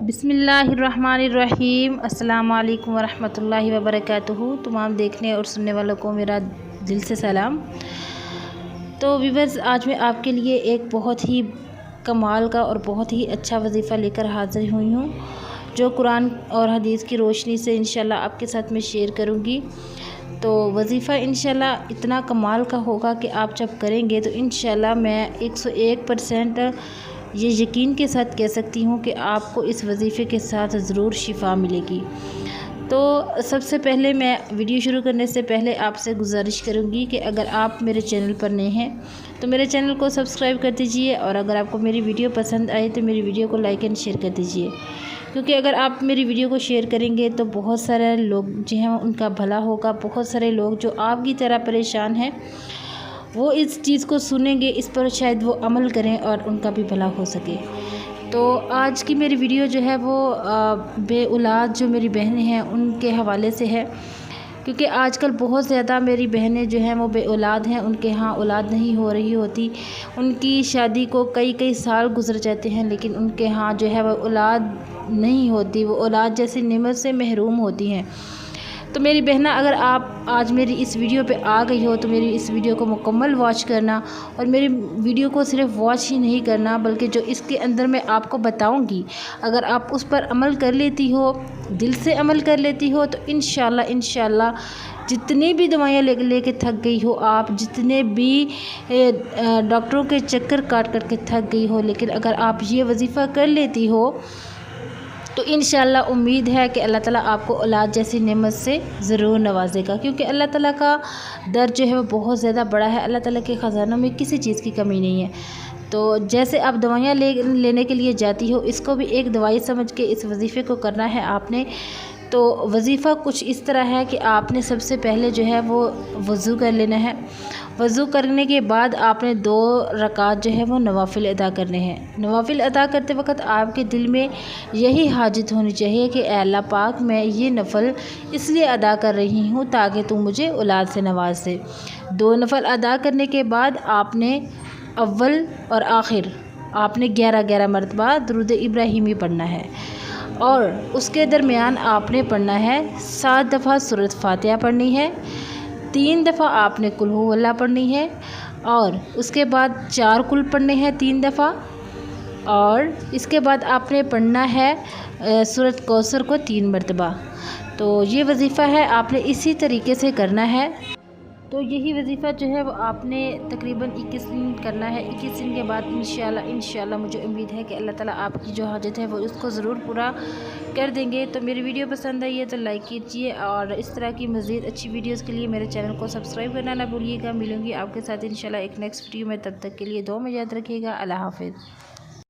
बिस्मिल्लाहिर्रहमानिर्रहीम। अस्सलाम वालेकुम वरहमतुल्लाहि वबरकातुहू। तमाम देखने और सुनने वालों को मेरा दिल से सलाम। तो व्यूअर्स, आज मैं आपके लिए एक बहुत ही कमाल का और बहुत ही अच्छा वजीफ़ा लेकर हाज़िर हुई हूँ, जो कुरान और हदीस की रोशनी से इंशाल्लाह आपके साथ मैं शेयर करूँगी। तो वजीफ़ा इंशाल्लाह इतना कमाल का होगा कि आप जब करेंगे तो इंशाल्लाह मैं 101% ये यकीन के साथ कह सकती हूँ कि आपको इस वजीफ़े के साथ ज़रूर शिफा मिलेगी। तो सबसे पहले मैं वीडियो शुरू करने से पहले आपसे गुजारिश करूँगी कि अगर आप मेरे चैनल पर नए हैं तो मेरे चैनल को सब्सक्राइब कर दीजिए, और अगर आपको मेरी वीडियो पसंद आए तो मेरी वीडियो को लाइक एंड शेयर कर दीजिए, क्योंकि अगर आप मेरी वीडियो को शेयर करेंगे तो बहुत सारे लोग जो हैं उनका भला होगा। बहुत सारे लोग जो आपकी तरह परेशान हैं वो इस चीज़ को सुनेंगे, इस पर शायद वो अमल करें और उनका भी भला हो सके। तो आज की मेरी वीडियो जो है वो बे औलाद जो मेरी बहनें हैं उनके हवाले से है, क्योंकि आजकल बहुत ज़्यादा मेरी बहनें जो हैं वो बे औलाद हैं। उनके यहाँ औलाद नहीं हो रही होती, उनकी शादी को कई कई साल गुजर जाते हैं, लेकिन उनके यहाँ जो है वो औलाद नहीं होती, वो औलाद जैसी नेमत से महरूम होती हैं। तो मेरी बहना, अगर आप आज मेरी इस वीडियो पे आ गई हो तो मेरी इस वीडियो को मुकम्मल वॉच करना, और मेरी वीडियो को सिर्फ वॉच ही नहीं करना बल्कि जो इसके अंदर मैं आपको बताऊंगी, अगर आप उस पर अमल कर लेती हो, दिल से अमल कर लेती हो, तो इंशाल्लाह जितनी भी दवाइयाँ लेके थक गई हो आप, जितने भी डॉक्टरों के चक्कर काट कर के थक गई हो, लेकिन अगर आप ये वजीफ़ा कर लेती हो तो इंशाल्लाह उम्मीद है कि अल्लाह ताला आपको औलाद जैसी नेमत से ज़रूर नवाजेगा, क्योंकि अल्लाह ताला का दर जो है वो बहुत ज़्यादा बड़ा है। अल्लाह ताला के ख़जानों में किसी चीज़ की कमी नहीं है। तो जैसे आप दवाइयाँ लेने के लिए जाती हो, इसको भी एक दवाई समझ के इस वजीफ़े को करना है आपने। तो वजीफ़ा कुछ इस तरह है कि आपने सबसे पहले जो है वो वज़ू कर लेना है। वज़ू करने के बाद आपने 2 रकात जो है वो नवाफिल अदा करने हैं। नवाफिल अदा करते वक्त आपके दिल में यही हाजत होनी चाहिए कि ऐ अल्लाह पाक, मैं ये नफ़ल इसलिए अदा कर रही हूँ ताकि तू मुझे औलाद से नवाज दे। 2 नफ़ल अदा करने के बाद आपने अव्वल और आखिर आपने 11-11 मरतबा दुरूद इब्राहिमी पढ़ना है, और उसके दरमियान आपने पढ़ना है 7 दफ़ा सूरत फातिहा पढ़नी है, 3 दफ़ा आपने कुल हु अल्लाह पढ़नी है, और उसके बाद 4 कुल पढ़ने हैं 3 दफ़ा, और इसके बाद आपने पढ़ना है सूरत कौसर को 3 मरतबा। तो ये वजीफ़ा है, आपने इसी तरीके से करना है। तो यही वजीफ़ा जो है वो आपने तकरीबन 21 दिन करना है। 21 दिन के बाद इंशाल्लाह मुझे उम्मीद है कि अल्लाह ताला आपकी जो हाजत है वो उसको ज़रूर पूरा कर देंगे। तो मेरी वीडियो पसंद आई है तो लाइक कीजिए, और इस तरह की मज़ीद अच्छी वीडियोज़ के लिए मेरे चैनल को सब्सक्राइब करना ना भूलिएगा। मिलूँगी आपके साथ इंशाल्लाह एक नेक्स्ट वीडियो में, तब तक के लिए दुआ में याद रखिएगा। अल्लाह हाफ़िज़।